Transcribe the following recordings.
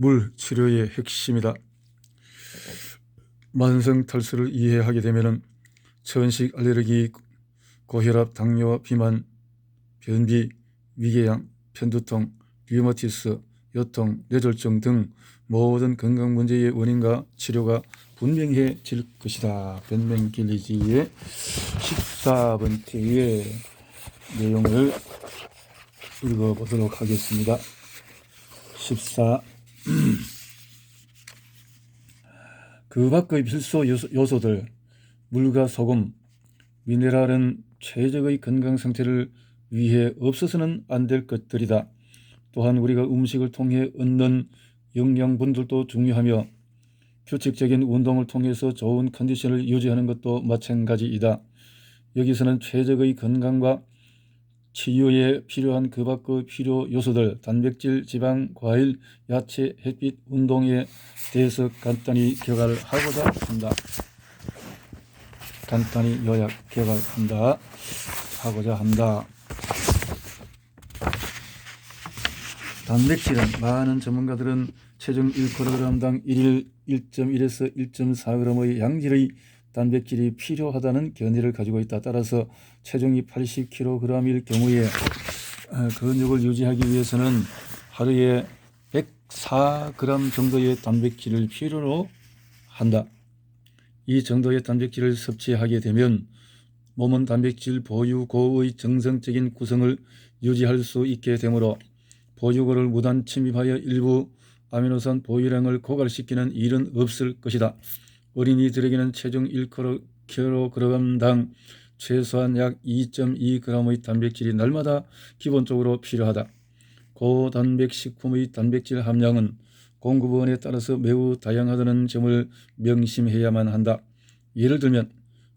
물 치료의 핵심이다. 만성 탈수를 이해하게 되면 천식 알레르기, 고혈압, 당뇨, 비만, 변비, 위궤양, 편두통, 류마티스, 요통, 뇌졸중 등 모든 건강 문제의 원인과 치료가 분명해질 것이다. 변명길리지의 14번째의 내용을 읽어보도록 하겠습니다. 14. 그 밖의 필수 요소들, 물과 소금, 미네랄은 최적의 건강 상태를 위해 없어서는 안 될 것들이다. 또한 우리가 음식을 통해 얻는 영양분들도 중요하며 규칙적인 운동을 통해서 좋은 컨디션을 유지하는 것도 마찬가지이다. 여기서는 최적의 건강과 치유에 필요한 그 밖의 필요 요소들, 단백질, 지방, 과일, 야채, 햇빛, 운동에 대해서 간단히 요약하고자 한다. 단백질은 많은 전문가들은 체중 1kg당 일일 1.1에서 1.4g의 양질의 단백질이 필요하다는 견해를 가지고 있다. 따라서 체중이 80kg일 경우에 근육을 유지하기 위해서는 하루에 104g 정도의 단백질을 필요로 한다. 이 정도의 단백질을 섭취하게 되면 몸은 단백질 보유고의 정상적인 구성을 유지할 수 있게 되므로 보유고를 무단 침입하여 일부 아미노산 보유량을 고갈시키는 일은 없을 것이다. 어린이들에게는 체중 1kg당 최소한 약 2.2g의 단백질이 날마다 기본적으로 필요하다. 고단백식품의 단백질 함량은 공급원에 따라서 매우 다양하다는 점을 명심해야만 한다. 예를 들면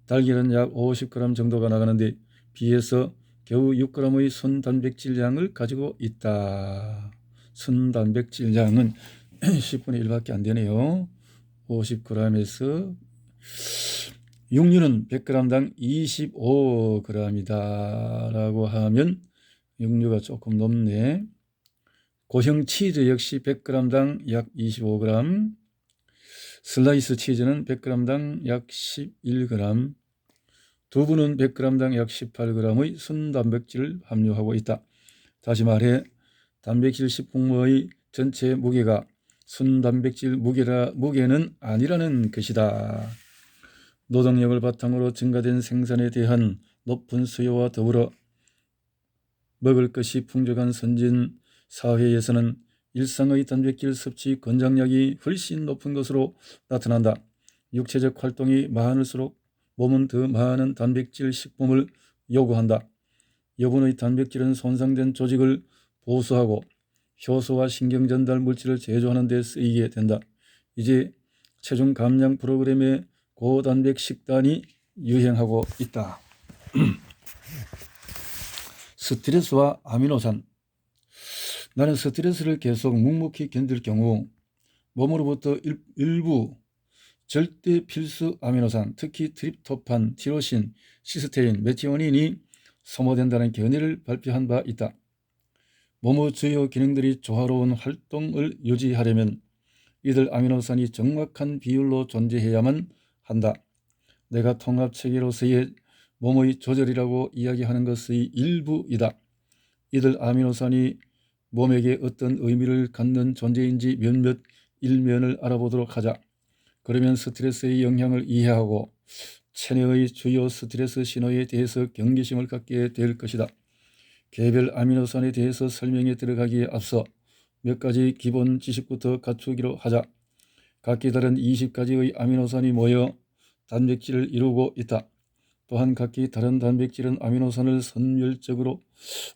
달걀은 약 50g 정도가 나가는데 비해서 겨우 6g의 순단백질량을 가지고 있다. 순단백질량은 10분의 1밖에 안 되네요. 50g에서 육류는 100g당 25g이다 라고 하면 육류가 조금 높네. 고형 치즈 역시 100g당 약 25g, 슬라이스 치즈는 100g당 약 11g, 두부는 100g당 약 18g의 순단백질을 함유하고 있다. 다시 말해 단백질 식품의 전체 무게가 순단백질 무게는 아니라는 것이다. 노동력을 바탕으로 증가된 생산에 대한 높은 수요와 더불어 먹을 것이 풍족한 선진 사회에서는 일상의 단백질 섭취 권장량이 훨씬 높은 것으로 나타난다. 육체적 활동이 많을수록 몸은 더 많은 단백질 식품을 요구한다. 여분의 단백질은 손상된 조직을 보수하고 효소와 신경전달 물질을 제조하는 데 쓰이게 된다. 이제 체중 감량 프로그램에 고단백 식단이 유행하고 있다. 스트레스와 아미노산. 나는 스트레스를 계속 묵묵히 견딜 경우 몸으로부터 일부 절대 필수 아미노산, 특히 트립토판, 티로신, 시스테인, 메티오닌이 소모된다는 견해를 발표한 바 있다. 몸의 주요 기능들이 조화로운 활동을 유지하려면 이들 아미노산이 정확한 비율로 존재해야만 한다. 내가 통합체계로서의 몸의 조절이라고 이야기하는 것의 일부이다. 이들 아미노산이 몸에게 어떤 의미를 갖는 존재인지 몇몇 일면을 알아보도록 하자. 그러면 스트레스의 영향을 이해하고 체내의 주요 스트레스 신호에 대해서 경계심을 갖게 될 것이다. 개별 아미노산에 대해서 설명에 들어가기에 앞서 몇 가지 기본 지식부터 갖추기로 하자. 각기 다른 20가지의 아미노산이 모여 단백질을 이루고 있다. 또한 각기 다른 단백질은 아미노산을 선별적으로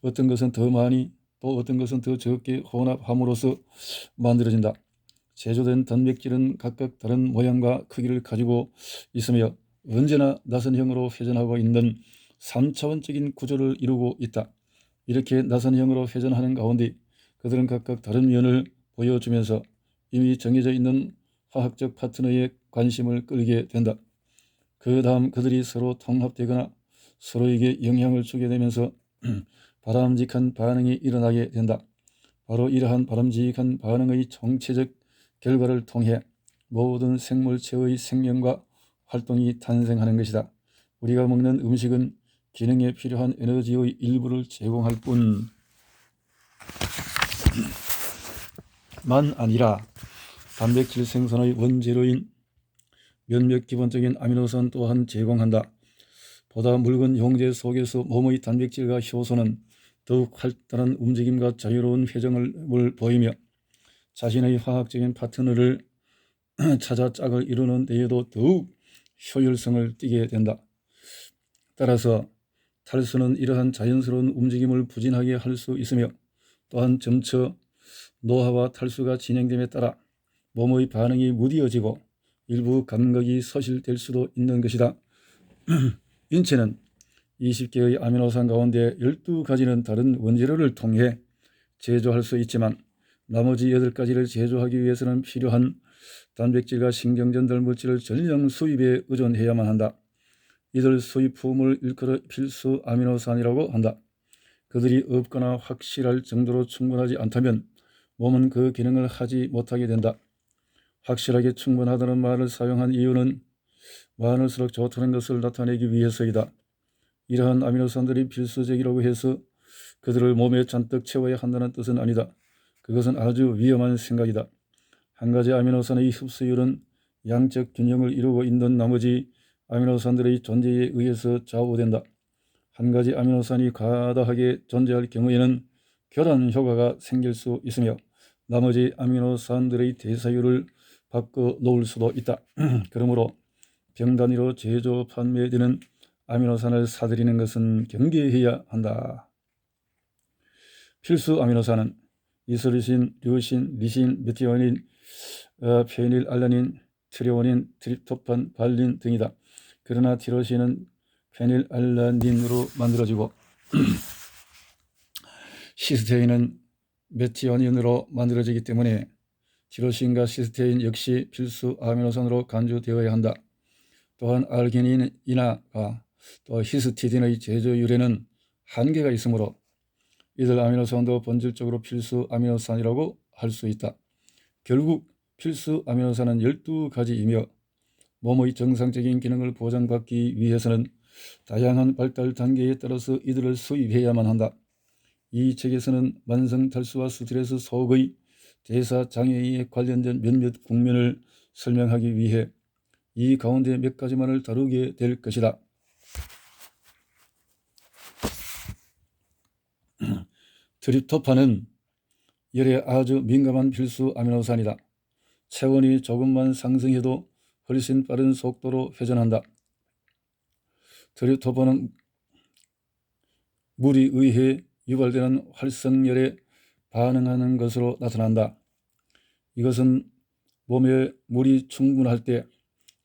어떤 것은 더 많이 또 어떤 것은 더 적게 혼합함으로써 만들어진다. 제조된 단백질은 각각 다른 모양과 크기를 가지고 있으며 언제나 나선형으로 회전하고 있는 3차원적인 구조를 이루고 있다. 이렇게 나선형으로 회전하는 가운데 그들은 각각 다른 면을 보여주면서 이미 정해져 있는 화학적 파트너의 관심을 끌게 된다. 그 다음 그들이 서로 통합되거나 서로에게 영향을 주게 되면서 바람직한 반응이 일어나게 된다. 바로 이러한 바람직한 반응의 총체적 결과를 통해 모든 생물체의 생명과 활동이 탄생하는 것이다. 우리가 먹는 음식은 기능에 필요한 에너지의 일부를 제공할 뿐만 아니라 단백질 생산의 원재료인 몇몇 기본적인 아미노산 또한 제공한다. 보다 묽은 용제 속에서 몸의 단백질과 효소는 더욱 활달한 움직임과 자유로운 회전을 보이며 자신의 화학적인 파트너를 찾아 짝을 이루는 데에도 더욱 효율성을 띠게 된다. 따라서 탈수는 이러한 자연스러운 움직임을 부진하게 할 수 있으며 또한 점차 노화와 탈수가 진행됨에 따라 몸의 반응이 무뎌지고 일부 감각이 소실될 수도 있는 것이다. 인체는 20개의 아미노산 가운데 12가지는 다른 원재료를 통해 제조할 수 있지만 나머지 8가지를 제조하기 위해서는 필요한 단백질과 신경전달 물질을 전량 수입에 의존해야만 한다. 이들 수입품을 일컬어 필수 아미노산이라고 한다. 그들이 없거나 확실할 정도로 충분하지 않다면 몸은 그 기능을 하지 못하게 된다. 확실하게 충분하다는 말을 사용한 이유는 많을수록 좋다는 것을 나타내기 위해서이다. 이러한 아미노산들이 필수적이라고 해서 그들을 몸에 잔뜩 채워야 한다는 뜻은 아니다. 그것은 아주 위험한 생각이다. 한 가지 아미노산의 흡수율은 양적 균형을 이루고 있는 나머지 아미노산들의 존재에 의해서 좌우된다. 한 가지 아미노산이 과다하게 존재할 경우에는 교란 효과가 생길 수 있으며 나머지 아미노산들의 대사율을 바꿔 놓을 수도 있다. 그러므로 병 단위로 제조 판매되는 아미노산을 사들이는 것은 경계해야 한다. 필수 아미노산은 이소리신, 류신, 리신, 메티오닌, 페닐알라닌, 트리오닌, 트립토판, 발린 등이다. 그러나 티로신은 페닐알라닌으로 만들어지고 시스테인은 메티오닌으로 만들어지기 때문에 티로신과 시스테인 역시 필수 아미노산으로 간주되어야 한다. 또한 알기닌이나 또 히스티딘의 제조율에는 한계가 있으므로 이들 아미노산도 본질적으로 필수 아미노산이라고 할 수 있다. 결국 필수 아미노산은 12가지이며 몸의 정상적인 기능을 보장받기 위해서는 다양한 발달 단계에 따라서 이들을 수입해야만 한다. 이 책에서는 만성 탈수와 스트레스 속의 대사 장애에 관련된 몇몇 국면을 설명하기 위해 이 가운데 몇 가지만을 다루게 될 것이다. 트립토판은 열에 아주 민감한 필수 아미노산이다. 체온이 조금만 상승해도 훨씬 빠른 속도로 회전한다. 트립토판은 물에 의해 유발되는 활성열에 반응하는 것으로 나타난다. 이것은 몸에 물이 충분할 때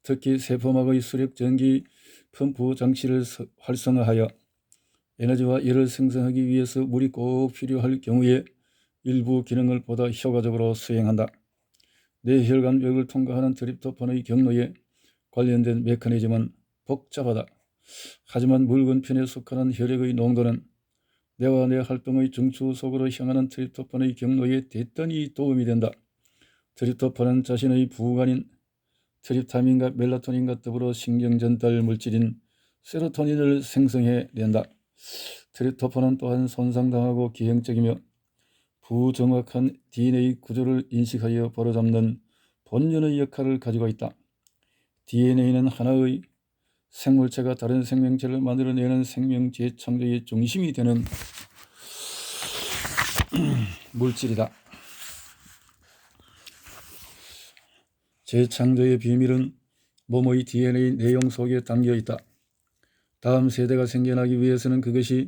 특히 세포막의 수력 전기 펌프 장치를 활성화하여 에너지와 열을 생성하기 위해서 물이 꼭 필요할 경우에 일부 기능을 보다 효과적으로 수행한다. 뇌혈관 벽을 통과하는 트립토판의 경로에 관련된 메커니즘은 복잡하다. 하지만 묽은 편에 속하는 혈액의 농도는 뇌와 뇌 활동의 중추 속으로 향하는 트립토판의 경로에 대단히 도움이 된다. 트립토판은 자신의 부관인 트립타민과 멜라토닌과 더불어 신경전달 물질인 세로토닌을 생성해낸다. 트립토판은 또한 손상당하고 기형적이며 부정확한 DNA 구조를 인식하여 바로잡는 본연의 역할을 가지고 있다. DNA는 하나의 생물체가 다른 생명체를 만들어내는 생명 재창조의 중심이 되는 물질이다. 재창조의 비밀은 몸의 DNA 내용 속에 담겨 있다. 다음 세대가 생겨나기 위해서는 그것이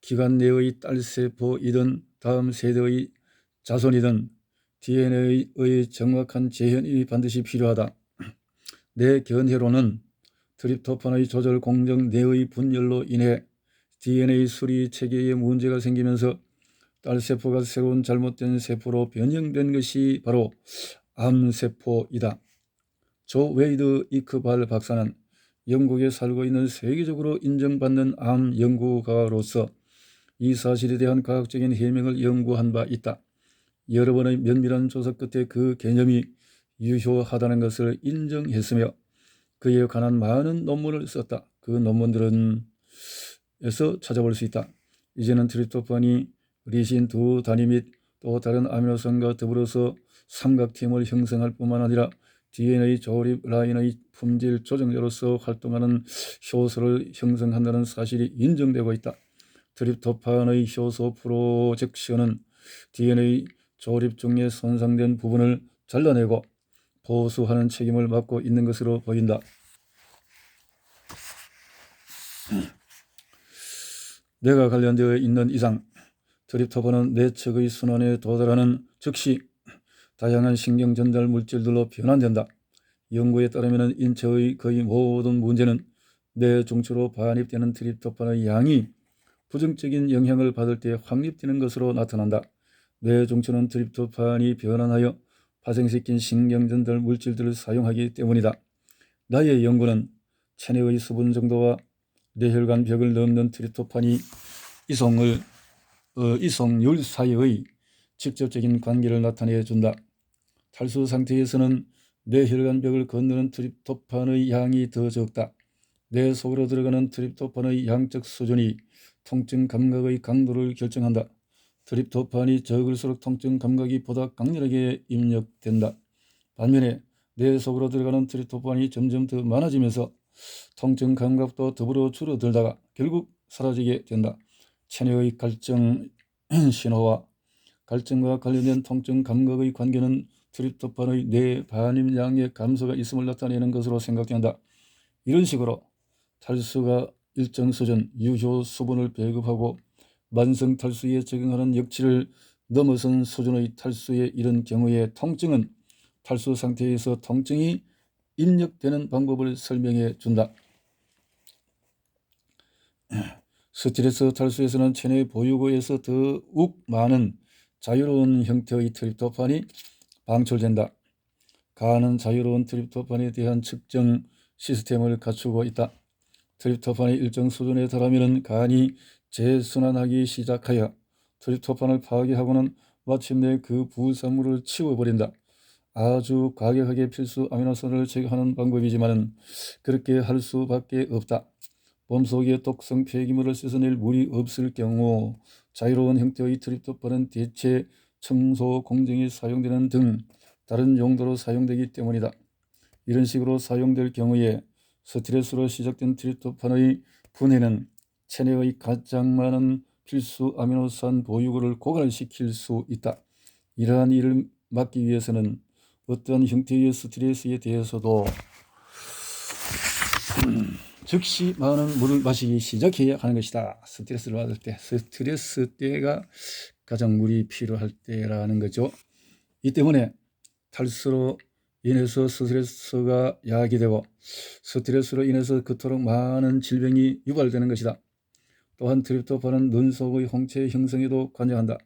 기관 내의 딸세포이든 다음 세대의 자손이든 DNA의 정확한 재현이 반드시 필요하다. 내 견해로는 트립토판의 조절 공정 내의 분열로 인해 DNA 수리 체계에 문제가 생기면서 딸세포가 새로운 잘못된 세포로 변형된 것이 바로 암세포이다. 조 웨이드 이크발 박사는 영국에 살고 있는 세계적으로 인정받는 암 연구가로서 이 사실에 대한 과학적인 해명을 연구한 바 있다. 여러 번의 면밀한 조사 끝에 그 개념이 유효하다는 것을 인정했으며 그에 관한 많은 논문을 썼다. 그 논문들은 에서 찾아볼 수 있다. 이제는 트립토판이 리신 두 단위 및 또 다른 아미노산과 더불어서 삼각팀을 형성할 뿐만 아니라 DNA 조립 라인의 품질 조정자로서 활동하는 효소를 형성한다는 사실이 인정되고 있다. 트립토판의 효소 프로젝션은 DNA 조립 중에 손상된 부분을 잘라내고 보수하는 책임을 맡고 있는 것으로 보인다. 뇌가 관련되어 있는 이상 트립토판은 뇌측의 순환에 도달하는 즉시 다양한 신경 전달 물질들로 변환된다. 연구에 따르면 인체의 거의 모든 문제는 뇌 중추로 반입되는 트립토판의 양이 부정적인 영향을 받을 때 확립되는 것으로 나타난다. 뇌 중추는 트립토판이 변환하여 발생시킨 신경 전달 물질들을 사용하기 때문이다. 나의 연구는 체내의 수분 정도와 뇌혈관 벽을 넘는 트립토판이 이송률 사이의 직접적인 관계를 나타내 준다. 탈수 상태에서는 뇌혈관 벽을 건너는 트립토판의 양이 더 적다. 뇌 속으로 들어가는 트립토판의 양적 수준이 통증 감각의 강도를 결정한다. 트립토판이 적을수록 통증 감각이 보다 강렬하게 입력된다. 반면에 뇌 속으로 들어가는 트립토판이 점점 더 많아지면서 통증 감각도 더불어 줄어들다가 결국 사라지게 된다. 체내의 갈증 신호와 갈증과 관련된 통증 감각의 관계는 트립토판의 뇌 반입량의 감소가 있음을 나타내는 것으로 생각된다. 이런 식으로 탈수가 일정 수준 유효 수분을 배급하고 만성 탈수에 적응하는 역치를 넘어선 수준의 탈수에 이른 경우에 통증은 탈수 상태에서 통증이 입력되는 방법을 설명해 준다. 스트레스 탈수에서는 체내 보유고에서 더욱 많은 자유로운 형태의 트립토판이 방출된다. 간은 자유로운 트립토판에 대한 측정 시스템을 갖추고 있다. 트립토판이 일정 수준에 달하면 간이 재순환하기 시작하여 트립토판을 파괴하고는 마침내 그 부산물을 치워버린다. 아주 과격하게 필수 아미노산을 제거하는 방법이지만 그렇게 할 수밖에 없다. 몸속에 독성 폐기물을 씻어낼 물이 없을 경우 자유로운 형태의 트립토판은 대체 청소 공정에 사용되는 등 다른 용도로 사용되기 때문이다. 이런 식으로 사용될 경우에 스트레스로 시작된 트립토판의 분해는 체내의 가장 많은 필수 아미노산 보유고를 고갈시킬 수 있다. 이러한 일을 막기 위해서는 어떠한 형태의 스트레스에 대해서도 즉시 많은 물을 마시기 시작해야 하는 것이다. 스트레스를 받을 때, 스트레스 때가 가장 물이 필요할 때라는 거죠. 이 때문에 탈수로 인해서 스트레스가 야기되고 스트레스로 인해서 그토록 많은 질병이 유발되는 것이다. 또한 트립토판은 눈 속의 홍채 형성에도 관여한다.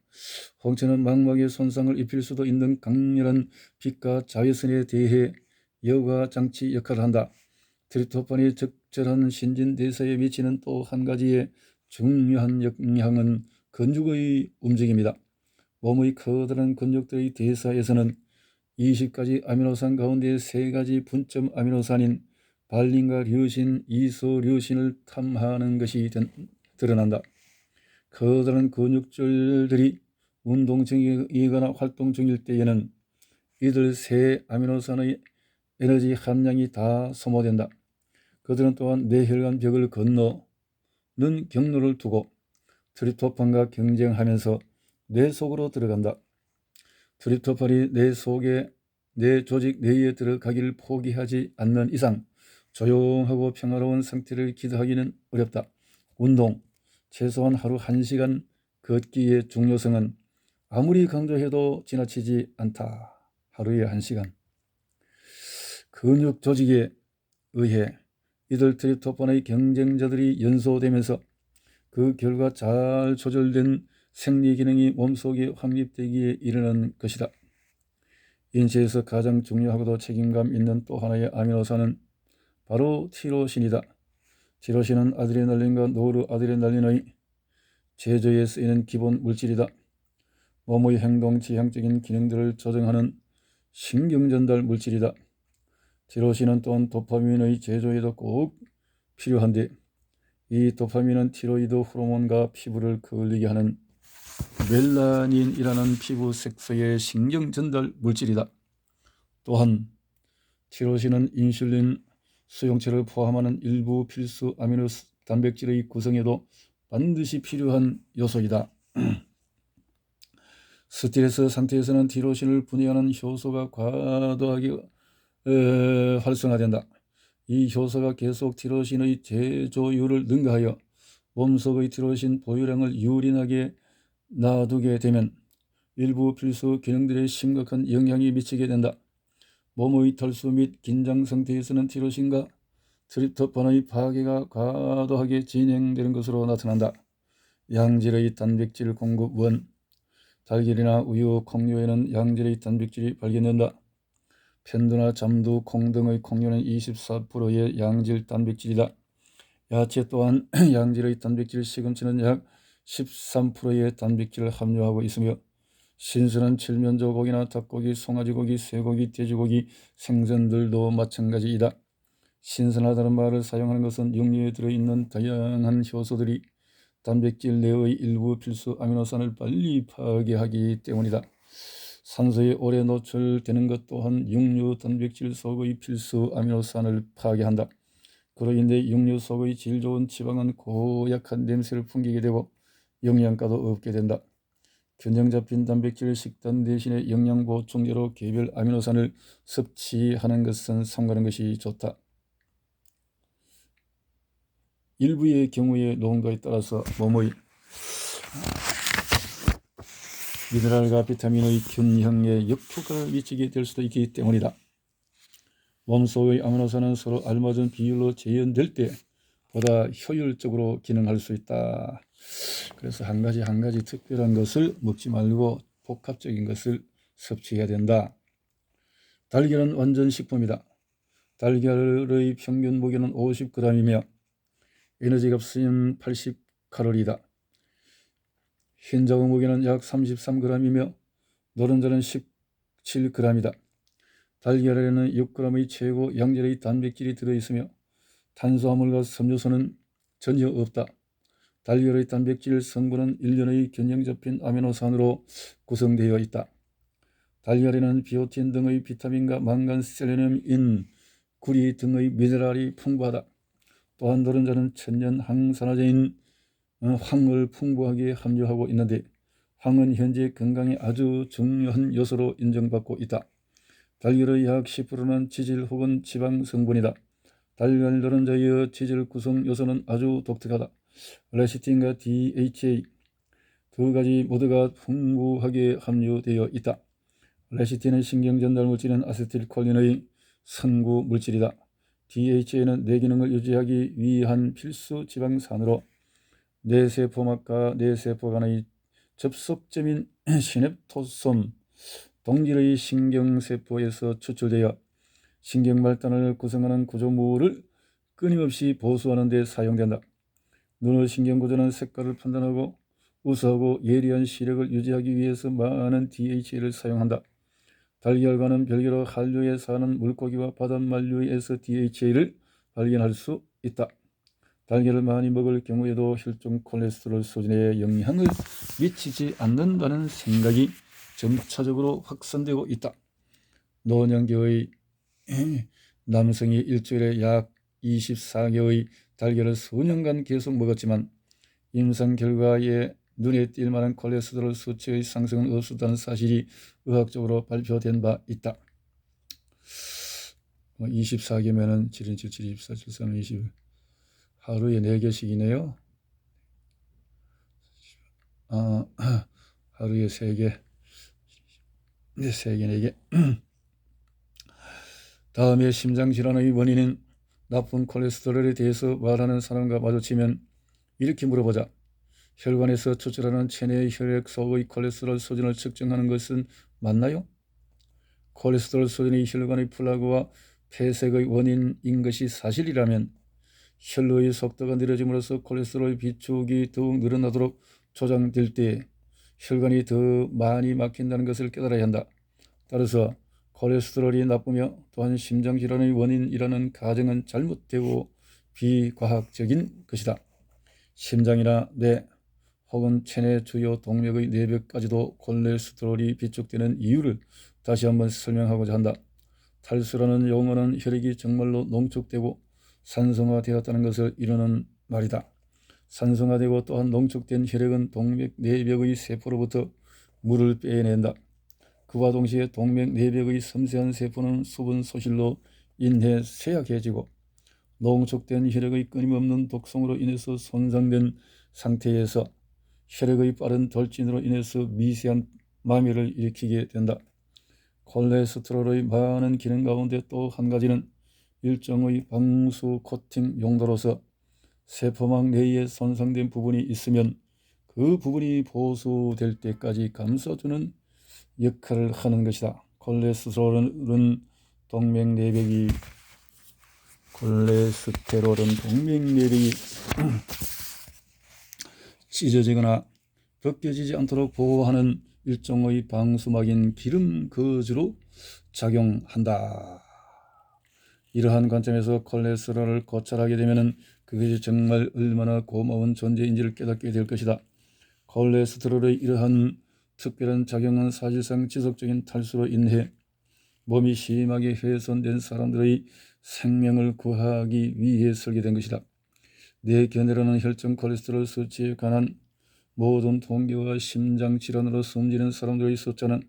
홍채는 망막에 손상을 입힐 수도 있는 강렬한 빛과 자외선에 대해 여과 장치 역할을 한다. 트립토판이 적절한 신진대사에 미치는 또 한 가지의 중요한 영향은 근육의 움직임이다. 몸의 커다란 근육들의 대사에서는 20가지 아미노산 가운데 3가지 분점 아미노산인 발린과 류신, 이소류신을 탐하는 것이 드러난다. 커다란 근육줄들이 운동 중이거나 활동 중일 때에는 이들 3 아미노산의 에너지 함량이 다 소모된다. 그들은 또한 뇌혈관 벽을 건너는 경로를 두고 트립토판과 경쟁하면서 뇌 속으로 들어간다. 트립토판이 뇌 조직 내에 들어가기를 포기하지 않는 이상 조용하고 평화로운 상태를 기대하기는 어렵다. 운동, 최소한 하루 1시간 걷기의 중요성은 아무리 강조해도 지나치지 않다. 하루에 1시간. 근육 조직에 의해 이들 트립토판의 경쟁자들이 연소되면서 그 결과 잘 조절된 생리 기능이 몸속에 확립되기에 이르는 것이다. 인체에서 가장 중요하고도 책임감 있는 또 하나의 아미노산은 바로 티로신이다. 티로신은 아드레날린과 노르아드레날린의 제조에 쓰이는 기본 물질이다. 몸의 행동 지향적인 기능들을 조정하는 신경전달 물질이다. 티로신은 또한 도파민의 제조에도 꼭 필요한데 이 도파민은 티로이드 호르몬과 피부를 그을리게 하는 멜라닌이라는 피부 색소의 신경전달 물질이다. 또한 티로신은 인슐린 수용체를 포함하는 일부 필수 아미노 단백질의 구성에도 반드시 필요한 요소이다. 스트레스 상태에서는 티로신을 분해하는 효소가 과도하게 활성화된다. 이 효소가 계속 티로신의 제조율을 능가하여 몸속의 티로신 보유량을 유린하게 놔두게 되면 일부 필수 기능들에 심각한 영향이 미치게 된다. 몸의 탈수 및 긴장 상태에서는 티로신과 트립토판의 파괴가 과도하게 진행되는 것으로 나타난다. 양질의 단백질 공급 원. 달걀이나 우유, 콩류에는 양질의 단백질이 발견된다. 편두나 잠두, 콩 등의 콩류는 24%의 양질 단백질이다. 야채 또한 양질의 단백질, 시금치는 약 13%의 단백질을 함유하고 있으며 신선한 칠면조 고기나 닭고기, 송아지고기, 쇠고기, 돼지고기, 생선들도 마찬가지이다. 신선하다는 말을 사용하는 것은 육류에 들어있는 다양한 효소들이 단백질 내의 일부 필수 아미노산을 빨리 파괴하기 때문이다. 산소에 오래 노출되는 것 또한 육류 단백질 속의 필수 아미노산을 파괴한다. 그로 인해 육류 속의 질 좋은 지방은 고약한 냄새를 풍기게 되고 영양가도 없게 된다. 균형 잡힌 단백질 식단 대신에 영양 보충제로 개별 아미노산을 섭취하는 것은 삼가는 것이 좋다. 일부의 경우에 농도에 따라서 몸의 미네랄과 비타민의 균형에 역효과를 미치게 될 수도 있기 때문이다. 몸속의 아미노산은 서로 알맞은 비율로 재현될 때 보다 효율적으로 기능할 수 있다. 그래서 한 가지 특별한 것을 먹지 말고 복합적인 것을 섭취해야 된다. 달걀은 완전 식품이다. 달걀의 평균 무게는 50g이며 에너지 값은 80칼로리다. 흰자의 무게는 약 33g이며 노른자는 17g이다. 달걀에는 6g의 최고 양질의 단백질이 들어있으며 탄수화물과 섬유소는 전혀 없다. 달걀의 단백질 성분은 일련의 균형 잡힌 아미노산으로 구성되어 있다. 달걀에는 비오틴 등의 비타민과 망간, 셀레늄, 인, 구리 등의 미네랄이 풍부하다. 또한 노른자는 천연 항산화제인 황을 풍부하게 함유하고 있는데 황은 현재 건강에 아주 중요한 요소로 인정받고 있다. 달걀의 약 10%는 지질 혹은 지방 성분이다. 달걀 노른자의 지질 구성 요소는 아주 독특하다. 레시틴과 DHA 두 가지 모두가 풍부하게 함유되어 있다. 레시틴은 신경전달 물질인 아세틸콜린의 선구 물질이다. DHA는 뇌기능을 유지하기 위한 필수 지방산으로 뇌세포막과 뇌세포 간의 접속점인 시냅토솜 동질의 신경세포에서 추출되어 신경발달을 구성하는 구조물을 끊임없이 보수하는 데 사용된다. 눈의 신경구조는 색깔을 판단하고 우수하고 예리한 시력을 유지하기 위해서 많은 DHA를 사용한다. 달걀과는 별개로 한류에 사는 물고기와 바닷말류에서 DHA를 발견할 수 있다. 달걀을 많이 먹을 경우에도 혈중 콜레스테롤 수준에 영향을 미치지 않는다는 생각이 점차적으로 확산되고 있다. 노년기의 남성이 일주일에 약 24개의 달걀을 수년간 계속 먹었지만 임상 결과에 눈에 띌 만한 콜레스테롤 수치의 상승은 없었다는 사실이 의학적으로 발표된 바 있다. 24개면은 7, 7, 7, 24, 73, 20 하루에 4개씩이네요. 하루에 3개, 3개, 4개. 다음에 심장질환의 원인인 나쁜 콜레스테롤에 대해서 말하는 사람과 마주치면 이렇게 물어보자. 혈관에서 추출하는 체내 혈액 속의 콜레스테롤 수준을 측정하는 것은 맞나요? 콜레스테롤 수준이 혈관의 플라그와 폐색의 원인인 것이 사실이라면 혈로의 속도가 느려짐으로써 콜레스테롤 비축이 더욱 늘어나도록 조장될 때 혈관이 더 많이 막힌다는 것을 깨달아야 한다. 따라서 콜레스테롤이 나쁘며 또한 심장질환의 원인이라는 가정은 잘못되고 비과학적인 것이다. 심장이나 뇌 혹은 체내 주요 동맥의 내벽까지도 콜레스테롤이 비축되는 이유를 다시 한번 설명하고자 한다. 탈수라는 용어는 혈액이 정말로 농축되고 산성화되었다는 것을 이루는 말이다. 산성화되고 또한 농축된 혈액은 동맥 내벽의 세포로부터 물을 빼낸다. 그와 동시에 동맥 내벽의 섬세한 세포는 수분 소실로 인해 쇠약해지고 농축된 혈액의 끊임없는 독성으로 인해서 손상된 상태에서 혈액의 빠른 돌진으로 인해서 미세한 마비를 일으키게 된다. 콜레스테롤의 많은 기능 가운데 또 한 가지는 일종의 방수 코팅 용도로서 세포막 내에 손상된 부분이 있으면 그 부분이 보수될 때까지 감싸주는 역할을 하는 것이다. 콜레스테롤은 동맥 내벽이 찢어지거나 벗겨지지 않도록 보호하는 일종의 방수막인 기름 거즈로 작용한다. 이러한 관점에서 콜레스테롤을 고찰하게 되면 그것이 정말 얼마나 고마운 존재인지를 깨닫게 될 것이다. 콜레스테롤의 이러한 특별한 작용은 사실상 지속적인 탈수로 인해 몸이 심하게 훼손된 사람들의 생명을 구하기 위해 설계된 것이다. 내 견해로는 혈중 콜레스테롤 수치에 관한 모든 통계와 심장질환으로 숨지는 사람들의 숫자는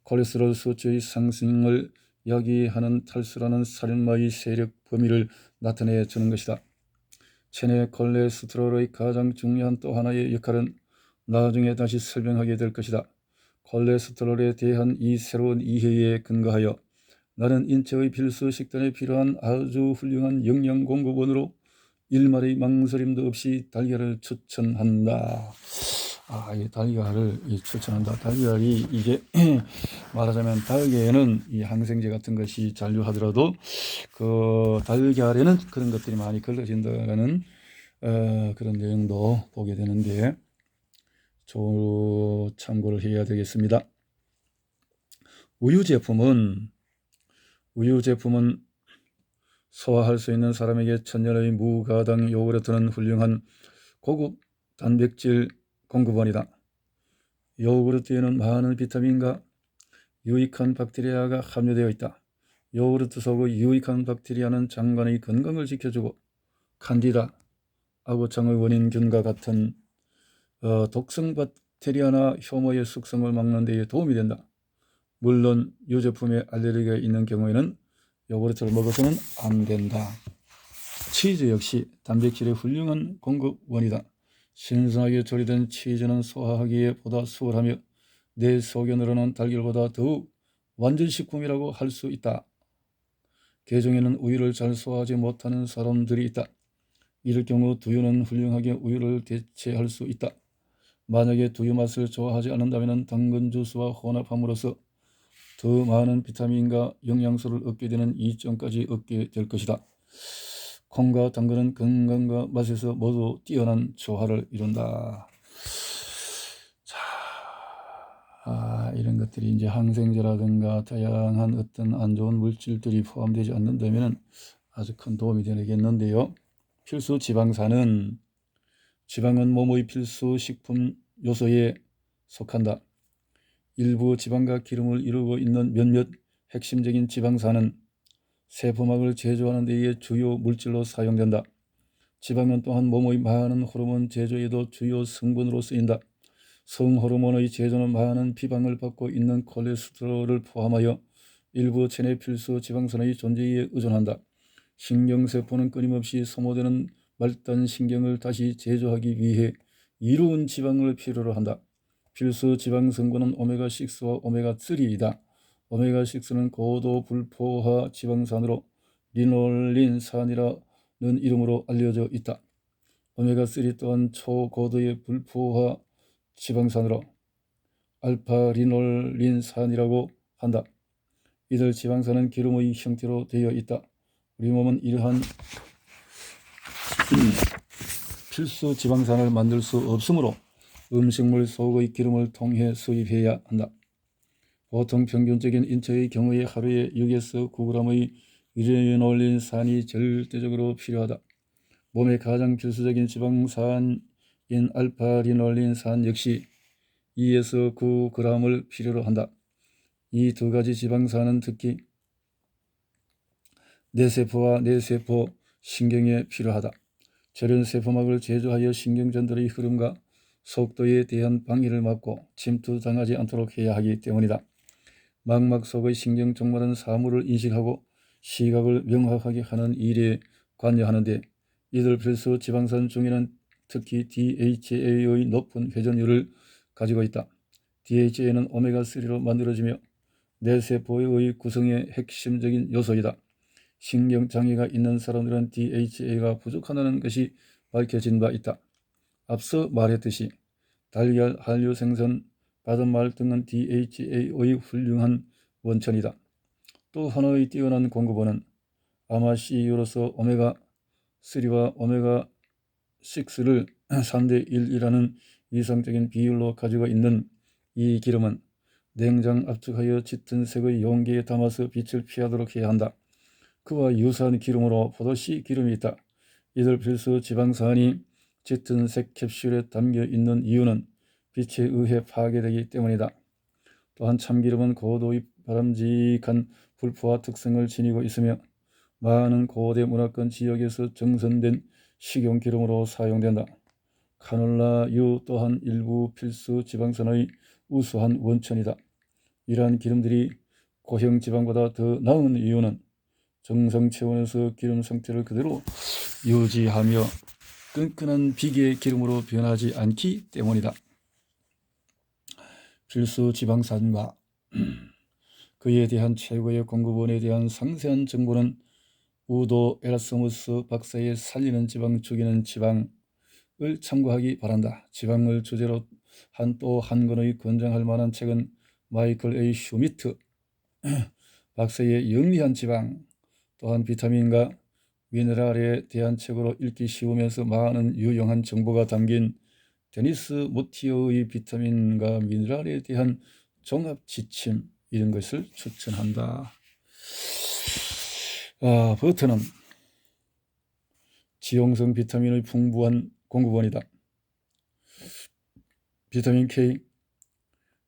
콜레스테롤 수치의 상승을 야기하는 탈수라는 살인마의 세력 범위를 나타내 주는 것이다. 체내 콜레스테롤의 가장 중요한 또 하나의 역할은 나중에 다시 설명하게 될 것이다. 콜레스테롤에 대한 이 새로운 이해에 근거하여 나는 인체의 필수 식단에 필요한 아주 훌륭한 영양 공급원으로 일말의 망설임도 없이 달걀을 추천한다. 이 달걀을 추천한다. 달걀이 이게 말하자면 닭에는 이 항생제 같은 것이 잔류하더라도 그 달걀에는 그런 것들이 많이 걸러진다는 그런 내용도 보게 되는데 참고를 해야 되겠습니다. 우유 제품은 소화할 수 있는 사람에게 천년의 무가당 요구르트는 훌륭한 고급 단백질 공급원이다. 요구르트에는 많은 비타민과 유익한 박테리아가 함유되어 있다. 요구르트 속의 유익한 박테리아는 장관의 건강을 지켜주고 칸디다, 아구창의 원인균과 같은 독성 박테리아나 효모의 숙성을 막는 데 도움이 된다. 물론 유제품에 알레르기가 있는 경우에는 요구르트를 먹어서는 안 된다. 치즈 역시 단백질의 훌륭한 공급원이다. 신선하게 조리된 치즈는 소화하기에 보다 수월하며 내 소견으로는 달걀보다 더욱 완전식품이라고 할 수 있다. 개중에는 우유를 잘 소화하지 못하는 사람들이 있다. 이럴 경우 두유는 훌륭하게 우유를 대체할 수 있다. 만약에 두유 맛을 좋아하지 않는다면 당근 주스와 혼합함으로써 더 많은 비타민과 영양소를 얻게 되는 이점까지 얻게 될 것이다. 콩과 당근은 건강과 맛에서 모두 뛰어난 조화를 이룬다. 이런 것들이 이제 항생제라든가 다양한 어떤 안 좋은 물질들이 포함되지 않는다면 아주 큰 도움이 되겠는데요. 필수 지방은 몸의 필수 식품 요소에 속한다. 일부 지방과 기름을 이루고 있는 몇몇 핵심적인 지방산은 세포막을 제조하는 데에 주요 물질로 사용된다. 지방은 또한 몸의 많은 호르몬 제조에도 주요 성분으로 쓰인다. 성호르몬의 제조는 많은 비방을 받고 있는 콜레스테롤을 포함하여 일부 체내 필수 지방산의 존재에 의존한다. 신경세포는 끊임없이 소모되는 말단신경을 다시 제조하기 위해 이로운 지방을 필요로 한다. 필수 지방 성분은 오메가6와 오메가3이다. 오메가6는 고도 불포화 지방산으로 리놀린산이라는 이름으로 알려져 있다. 오메가3 또한 초고도의 불포화 지방산으로 알파리놀린산이라고 한다. 이들 지방산은 기름의 형태로 되어 있다. 우리 몸은 이러한 필수 지방산을 만들 수 없으므로 음식물 속의 기름을 통해 수입해야 한다. 보통 평균적인 인체의 경우에 하루에 6에서 9g의 리놀린산이 절대적으로 필요하다. 몸의 가장 필수적인 지방산인 알파리놀린산 역시 2에서 9g을 필요로 한다. 이 두 가지 지방산은 특히 뇌세포와 뇌세포 신경에 필요하다. 저런 세포막을 제조하여 신경전달의 흐름과 속도에 대한 방해를 막고 침투당하지 않도록 해야 하기 때문이다. 망막 속의 신경 종말은 사물을 인식하고 시각을 명확하게 하는 일에 관여하는데 이들 필수 지방산 중에는 특히 DHA의 높은 회전율을 가지고 있다. DHA는 오메가3로 만들어지며 뇌세포의 구성의 핵심적인 요소이다. 신경장애가 있는 사람들은 DHA가 부족하다는 것이 밝혀진 바 있다. 앞서 말했듯이 달걀, 한류 생선, 바닷말 등은 DHA의 훌륭한 원천이다. 또 하나의 뛰어난 공급원은 아마CEU로서 오메가3와 오메가6를 3:1이라는 이상적인 비율로 가지고 있는 이 기름은 냉장 압축하여 짙은 색의 용기에 담아서 빛을 피하도록 해야 한다. 그와 유사한 기름으로 포도씨 기름이 있다. 이들 필수 지방산이 짙은 색 캡슐에 담겨 있는 이유는 빛에 의해 파괴되기 때문이다. 또한 참기름은 고도의 바람직한 불포화 특성을 지니고 있으며 많은 고대 문화권 지역에서 정선된 식용기름으로 사용된다. 카놀라유 또한 일부 필수 지방산의 우수한 원천이다. 이러한 기름들이 고형 지방보다 더 나은 이유는 정상 체온에서 기름 상태를 그대로 유지하며 끈끈한 비계 기름으로 변하지 않기 때문이다. 필수 지방산과 그에 대한 최고의 공급원에 대한 상세한 정보는 우도 에라스무스 박사의 살리는 지방 죽이는 지방을 참고하기 바란다. 지방을 주제로 한 또 한 권의 권장할 만한 책은 마이클 A. 슈미트 박사의 영리한 지방, 또한 비타민과 미네랄에 대한 책으로 읽기 쉬우면서 많은 유용한 정보가 담긴 데니스 모티어의 비타민과 미네랄에 대한 종합 지침 이런 것을 추천한다. 버터는 지용성 비타민의 풍부한 공급원이다. 비타민 K,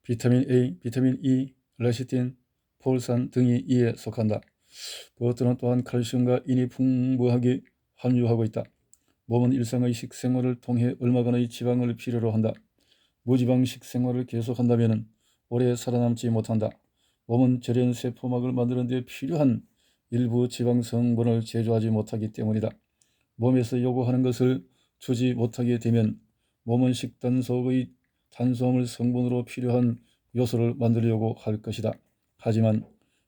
비타민 A, 비타민 E, 레시틴, 폴산 등이 이에 속한다. 버터는 또한 칼슘과 인이 풍부하게 함유하고 있다. 몸은 일상의 식생활을 통해 얼마간의 지방을 필요로 한다. 무지방 식생활을 계속한다면 오래 살아남지 못한다. 몸은 저련 세포막을 만드는 데 필요한 일부 지방 성분을 제조하지 못하기 때문이다. 몸에서 요구하는 것을 주지 못하게 되면 몸은 식단 속의 탄수화물 성분으로 필요한 요소를 만들려고 할 것이다. 하지만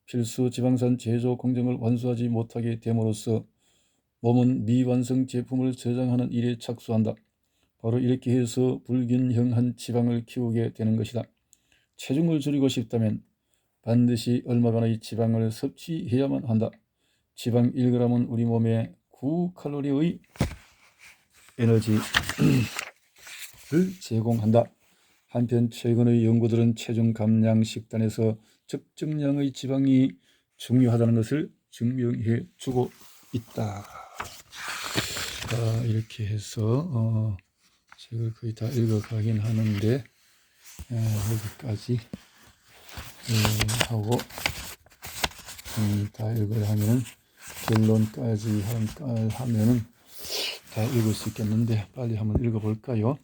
필수 지방산 제조 공정을 완수하지 못하게 됨으로써 몸은 미완성 제품을 저장하는 일에 착수한다. 바로 이렇게 해서 불균형한 지방을 키우게 되는 것이다. 체중을 줄이고 싶다면 반드시 얼마간의 지방을 섭취해야만 한다. 지방 1g은 우리 몸에 9칼로리의 에너지를 제공한다. 한편 최근의 연구들은 체중 감량 식단에서 적정량의 지방이 중요하다는 것을 증명해 주고 있다. 이렇게 해서 책을 거의 다 읽어가긴 하는데 여기까지 하고 다 읽어야 하면은 결론까지 하면은 다 읽을 수 있겠는데 빨리 한번 읽어볼까요?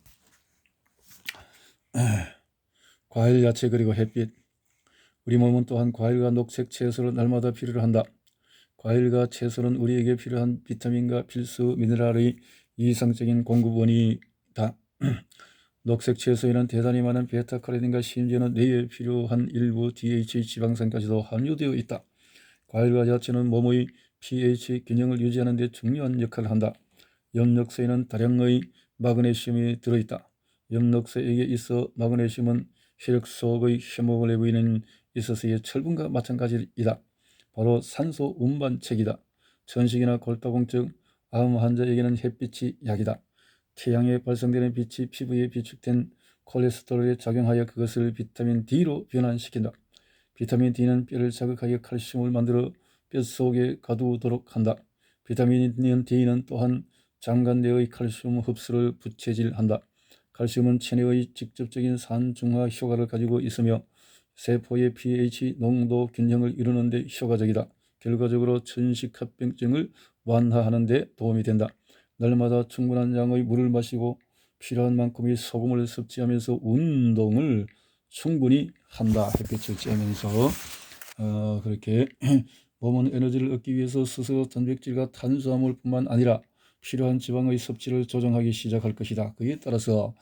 과일, 야채 그리고 햇빛. 우리 몸은 또한 과일과 녹색 채소를 날마다 필요로 한다. 과일과 채소는 우리에게 필요한 비타민과 필수 미네랄의 이상적인 공급원이다. 녹색 채소에는 대단히 많은 베타카로틴과 심지어는 뇌에 필요한 일부 DHA 지방산까지도 함유되어 있다. 과일과 야채는 몸의 pH 균형을 유지하는 데 중요한 역할을 한다. 엽록소에는 다량의 마그네슘이 들어있다. 엽록소에게 있어 마그네슘은 혈액 속의 헤모글로빈에 있어서의 철분과 마찬가지이다. 바로 산소 운반책이다. 천식이나 골다공증, 암 환자에게는 햇빛이 약이다. 태양에 발생되는 빛이 피부에 비축된 콜레스테롤에 작용하여 그것을 비타민 D로 변환시킨다. 비타민 D는 뼈를 자극하여 칼슘을 만들어 뼛속에 가두도록 한다. 비타민 D는 또한 장관 내의 칼슘 흡수를 부채질한다. 칼슘은 체내의 직접적인 산중화 효과를 가지고 있으며 세포의 pH 농도 균형을 이루는 데 효과적이다. 결과적으로 천식합병증을 완화하는 데 도움이 된다. 날마다 충분한 양의 물을 마시고 필요한 만큼의 소금을 섭취하면서 운동을 충분히 한다. 햇빛을 쬐면서 그렇게 몸은 에너지를 얻기 위해서 스스로 단백질과 탄수화물뿐만 아니라 필요한 지방의 섭취를 조정하기 시작할 것이다. 그에 따라서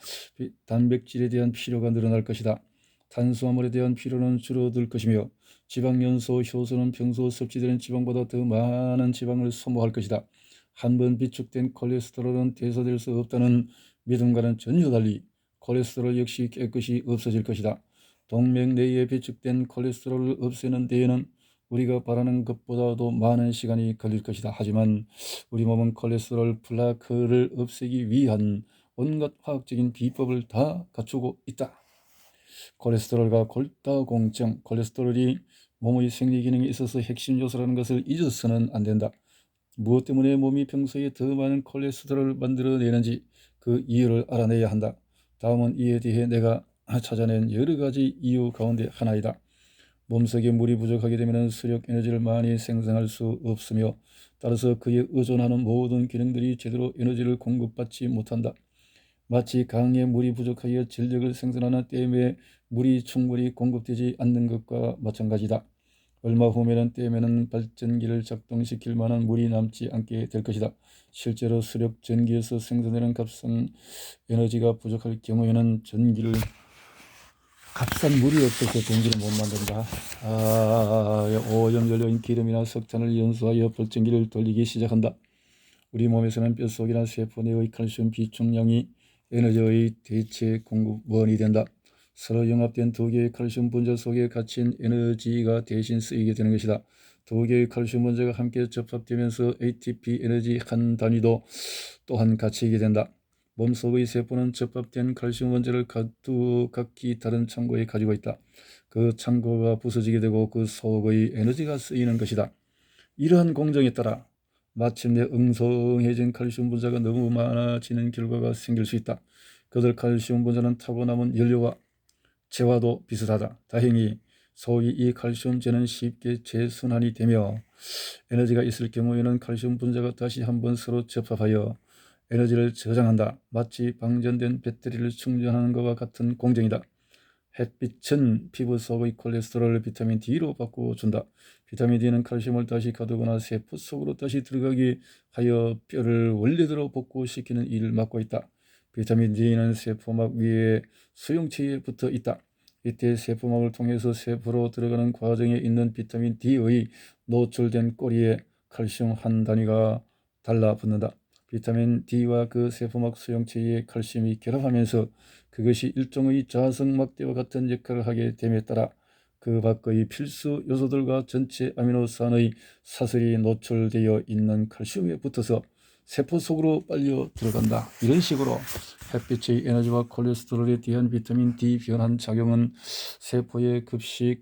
단백질에 대한 필요가 늘어날 것이다. 탄수화물에 대한 필요는 줄어들 것이며 지방연소 효소는 평소 섭취되는 지방보다 더 많은 지방을 소모할 것이다. 한번 비축된 콜레스테롤은 대사될 수 없다는 믿음과는 전혀 달리 콜레스테롤 역시 깨끗이 없어질 것이다. 동맥 내에 비축된 콜레스테롤을 없애는 데에는 우리가 바라는 것보다도 많은 시간이 걸릴 것이다. 하지만 우리 몸은 콜레스테롤 플라크를 없애기 위한 온갖 화학적인 비법을 다 갖추고 있다. 콜레스테롤과 골다공증, 콜레스테롤이 몸의 생리 기능에 있어서 핵심 요소라는 것을 잊어서는 안 된다. 무엇 때문에 몸이 평소에 더 많은 콜레스테롤을 만들어내는지 그 이유를 알아내야 한다. 다음은 이에 대해 내가 찾아낸 여러 가지 이유 가운데 하나이다. 몸속에 물이 부족하게 되면 수력 에너지를 많이 생성할 수 없으며 따라서 그에 의존하는 모든 기능들이 제대로 에너지를 공급받지 못한다. 마치 강에 물이 부족하여 전력을 생산하는 댐에 물이 충분히 공급되지 않는 것과 마찬가지다. 얼마 후면은 댐에는 발전기를 작동시킬 만한 물이 남지 않게 될 것이다. 실제로 수력 전기에서 생산되는 값싼 에너지가 부족할 경우에는 값싼 물이 없어서 전기를 못 만든다. 오염 연료인 기름이나 석탄을 연소하여 발전기를 돌리기 시작한다. 우리 몸에서는 뼛속이나 세포 내의 칼슘 비축량이 에너지의 대체 공급원이 된다. 서로 융합된 두 개의 칼슘 분자 속에 갇힌 에너지가 대신 쓰이게 되는 것이다. 두 개의 칼슘 분자가 함께 접합되면서 ATP 에너지 한 단위도 또한 갇히게 된다. 몸속의 세포는 접합된 칼슘 원자를 각기 다른 창고에 가지고 있다. 그 창고가 부서지게 되고 그 속의 에너지가 쓰이는 것이다. 이러한 공정에 따라 마침내 엉성해진 칼슘 분자가 너무 많아지는 결과가 생길 수 있다. 그들 칼슘 분자는 타고남은 연료와 재화도 비슷하다. 다행히 소위 이 칼슘제는 쉽게 재순환이 되며 에너지가 있을 경우에는 칼슘 분자가 다시 한번 서로 접합하여 에너지를 저장한다. 마치 방전된 배터리를 충전하는 것과 같은 공정이다. 햇빛은 피부 속의 콜레스테롤을 비타민 D로 바꿔준다. 비타민 D는 칼슘을 다시 가두거나 세포 속으로 다시 들어가게 하여 뼈를 원래대로 복구시키는 일을 맡고 있다. 비타민 D는 세포막 위에 수용체에 붙어 있다. 이때 세포막을 통해서 세포로 들어가는 과정에 있는 비타민 D의 노출된 꼬리에 칼슘 한 단위가 달라붙는다. 비타민 D와 그 세포막 수용체의 칼슘이 결합하면서 그것이 일종의 자석막대와 같은 역할을 하게 됨에 따라 그 밖의 필수 요소들과 전체 아미노산의 사슬이 노출되어 있는 칼슘에 붙어서 세포 속으로 빨려 들어간다. 이런 식으로 햇빛의 에너지와 콜레스테롤에 대한 비타민 D 변환 작용은 세포의 급식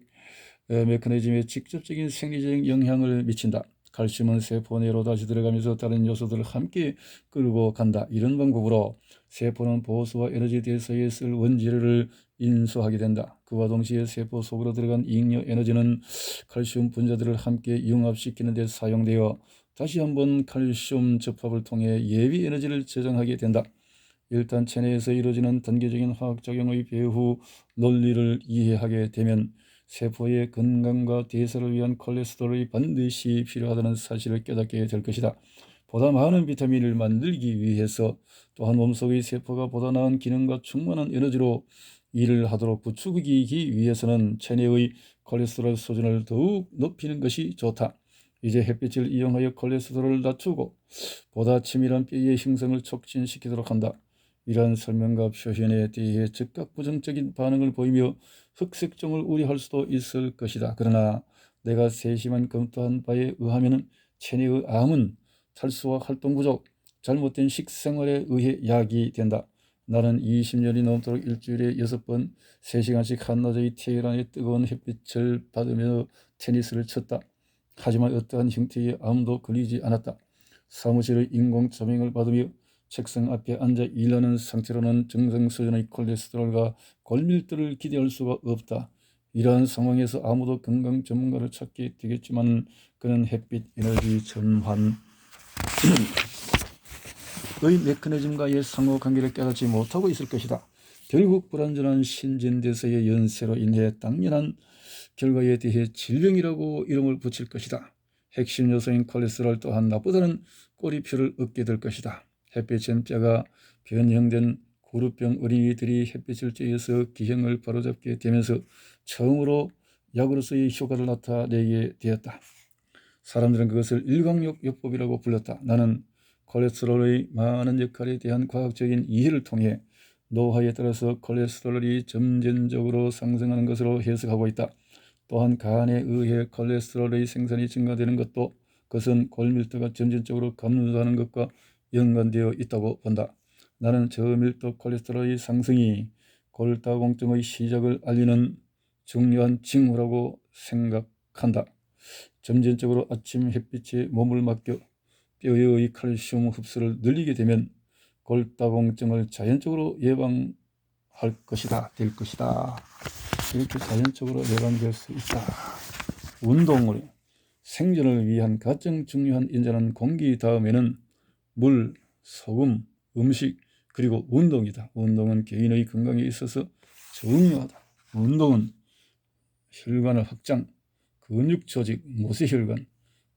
메커니즘에 직접적인 생리적인 영향을 미친다. 칼슘은 세포 내로 다시 들어가면서 다른 요소들을 함께 끌고 간다. 이런 방법으로 세포는 보수와 에너지 대사에 쓸 원재료를 인수하게 된다. 그와 동시에 세포 속으로 들어간 잉여 에너지는 칼슘 분자들을 함께 융합시키는 데 사용되어 다시 한번 칼슘 접합을 통해 예비 에너지를 저장하게 된다. 일단 체내에서 이루어지는 단계적인 화학작용의 배후 논리를 이해하게 되면 세포의 건강과 대사를 위한 콜레스테롤이 반드시 필요하다는 사실을 깨닫게 될 것이다. 보다 많은 비타민을 만들기 위해서 또한 몸속의 세포가 보다 나은 기능과 충만한 에너지로 일을 하도록 부추기기 위해서는 체내의 콜레스테롤 수준을 더욱 높이는 것이 좋다. 이제 햇빛을 이용하여 콜레스테롤을 낮추고 보다 치밀한 뼈의 형성을 촉진시키도록 한다. 이러한 설명과 표현에 대해 즉각 부정적인 반응을 보이며 흑색종을 우려할 수도 있을 것이다. 그러나 내가 세심한 검토한 바에 의하면 체내의 암은 탈수와 활동 부족, 잘못된 식생활에 의해 야기된다. 나는 20년이 넘도록 일주일에 6번 3시간씩 한낮의 테헤란의 뜨거운 햇빛을 받으며 테니스를 쳤다. 하지만 어떠한 형태에 아무도 걸리지 않았다. 사무실의 인공 조명을 받으며 책상 앞에 앉아 일하는 상태로는 정상 수준의 콜레스테롤과 골밀도를 기대할 수가 없다. 이러한 상황에서 아무도 건강 전문가를 찾게 되겠지만 그는 햇빛 에너지 전환의 메커니즘과의 상호관계를 깨닫지 못하고 있을 것이다. 결국 불완전한 신진대사의 연세로 인해 당연한 결과에 대해 질병이라고 이름을 붙일 것이다. 핵심 요소인 콜레스테롤 또한 나보다는 꼬리표를 얻게 될 것이다. 햇빛은 뼈가 변형된 고루병 어린이들이 햇빛을 쬐어서 기형을 바로잡게 되면서 처음으로 약으로서의 효과를 나타내게 되었다. 사람들은 그것을 일광욕요법이라고 불렀다. 나는 콜레스테롤의 많은 역할에 대한 과학적인 이해를 통해 노화에 따라서 콜레스테롤이 점진적으로 상승하는 것으로 해석하고 있다. 또한 간에 의해 콜레스테롤의 생산이 증가되는 것도 그것은 골밀도가 점진적으로 감소하는 것과 연관되어 있다고 본다. 나는 저밀도 콜레스테롤의 상승이 골다공증의 시작을 알리는 중요한 징후라고 생각한다. 점진적으로 아침 햇빛에 몸을 맡겨 뼈의 칼슘 흡수를 늘리게 되면 골다공증을 자연적으로 예방할 것이다. 될 것이다. 이렇게 자연적으로 예방될 수 있다. 운동으로 생존을 위한 가장 중요한 인자는 공기 다음에는 물, 소금, 음식 그리고 운동이다. 운동은 개인의 건강에 있어서 중요하다. 운동은 혈관을 확장, 근육 조직, 모세혈관.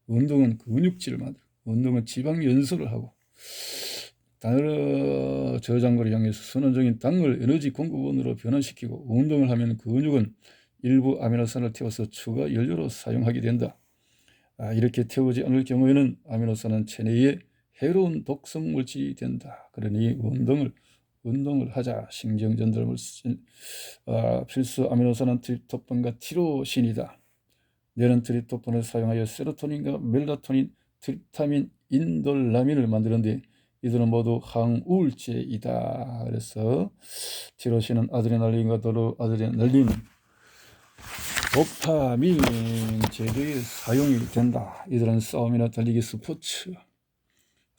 운동은 근육질을 만들고, 운동은 지방 연소를 하고, 저장고를 향해서 선원적인 당을 에너지 공급원으로 변환시키고, 운동을 하면 근육은 일부 아미노산을 태워서 추가 연료로 사용하게 된다. 이렇게 태우지 않을 경우에는 아미노산은 체내에 해로운 독성 물질이 된다. 그러니 운동을 하자. 신경전달물 필수 아미노산은 트립토판과 티로신이다. 뇌는 트립토판을 사용하여 세로토닌과 멜라토닌, 트립타민, 인돌라민을 만드는데 이들은 모두 항우울제이다. 그래서 티로신은 아드레날린과 노르아드레날린, 도파민 제도에 사용이 된다. 이들은 싸움이나 달리기, 스포츠.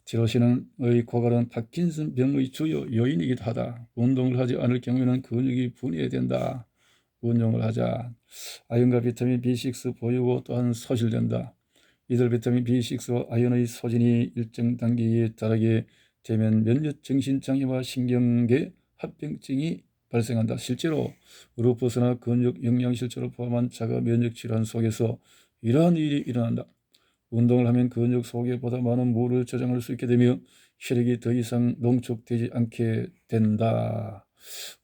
티로신의 고갈은 파킨슨 병의 주요 요인이기도 하다. 운동을 하지 않을 경우에는 근육이 분해된다. 운동을 하자. 아연과 비타민 B6 보유고 또한 소실된다. 이들 비타민 B6와 아연의 소진이 일정 단계에 달하게 되면 몇몇 정신장애와 신경계 합병증이 발생한다. 실제로 루퍼스나 근육 영양실조를 포함한 자가 면역 질환 속에서 이러한 일이 일어난다. 운동을 하면 근육 속에 보다 많은 물을 저장할 수 있게 되며 혈액이 더 이상 농축되지 않게 된다.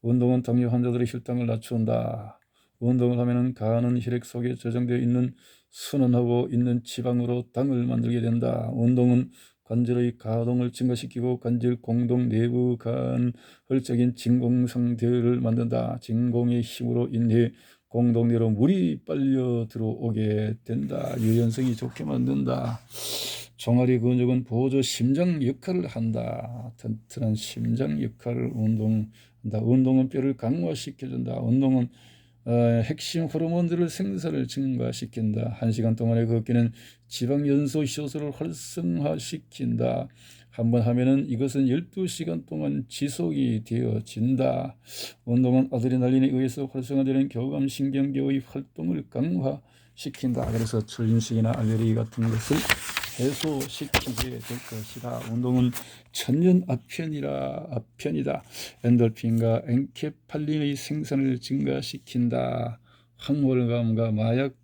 운동은 당뇨 환자들의 혈당을 낮춘다. 운동을 하면 간은 혈액 속에 저장되어 있는 순환하고 있는 지방으로 당을 만들게 된다. 운동은 관절의 가동을 증가시키고 관절 공동 내부 간헐적인 진공 상태를 만든다. 진공의 힘으로 인해 공동내로 물이 빨려 들어오게 된다. 유연성이 좋게 만든다. 종아리 근육은 보조 심장 역할을 한다. 튼튼한 심장 역할을 운동한다. 운동은 뼈를 강화시켜준다. 운동은 핵심 호르몬들을 생산을 증가시킨다. 1시간 동안의 걷기는 지방연소 효소를 활성화시킨다. 한번 하면은 이것은 12시간 동안 지속이 되어진다. 운동은 아드레날린에 의해서 활성화되는 교감신경계의 활동을 강화시킨다. 그래서 출린식이나 알레르기 같은 것을 해소시키게 될 것이다. 운동은 천년 아편이다. 엔돌핀과 엔케팔린의 생산을 증가시킨다. 황홀감과 마약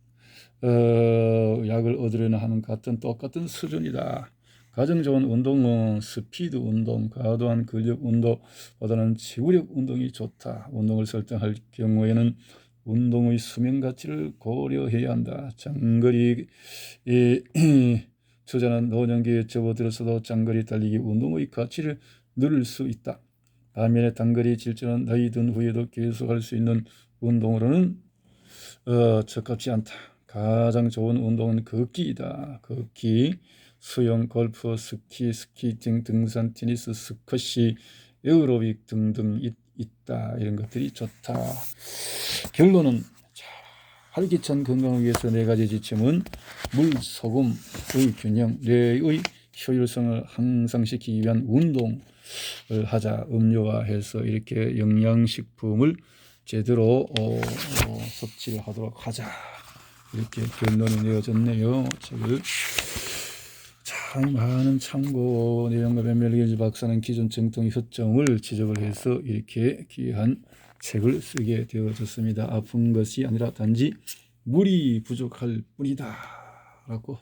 약을 얻으려는 하는 같은 똑같은 수준이다. 가장 좋은 운동은 스피드 운동, 과도한 근력 운동보다는 지구력 운동이 좋다. 운동을 설정할 경우에는 운동의 수명 가치를 고려해야 한다. 장거리 투자는 노년기에 접어들어서도 장거리 달리기 운동의 가치를 누릴 수 있다. 반면에 단거리 질주는 나이 든 후에도 계속할 수 있는 운동으로는 적합치 않다. 가장 좋은 운동은 걷기이다. 걷기, 수영, 골프, 스키, 스케이팅, 등산, 테니스, 스쿼시, 에어로빅 등등 있다. 이런 것들이 좋다. 결론은 활기찬 건강을 위해서 4가지 지침은 물, 소금의 균형, 뇌의 효율성을 향상시키기 위한 운동을 하자. 음료화해서 이렇게 영양식품을 제대로 섭취를 하도록 하자. 이렇게 결론이 내어졌네요. 책을 참 많은 참고 내용과 멜리겔즈 박사는 기존 정통 효점을 지적을 해서 이렇게 귀한 책을 쓰게 되어졌습니다. 아픈 것이 아니라 단지 물이 부족할 뿐이다 라고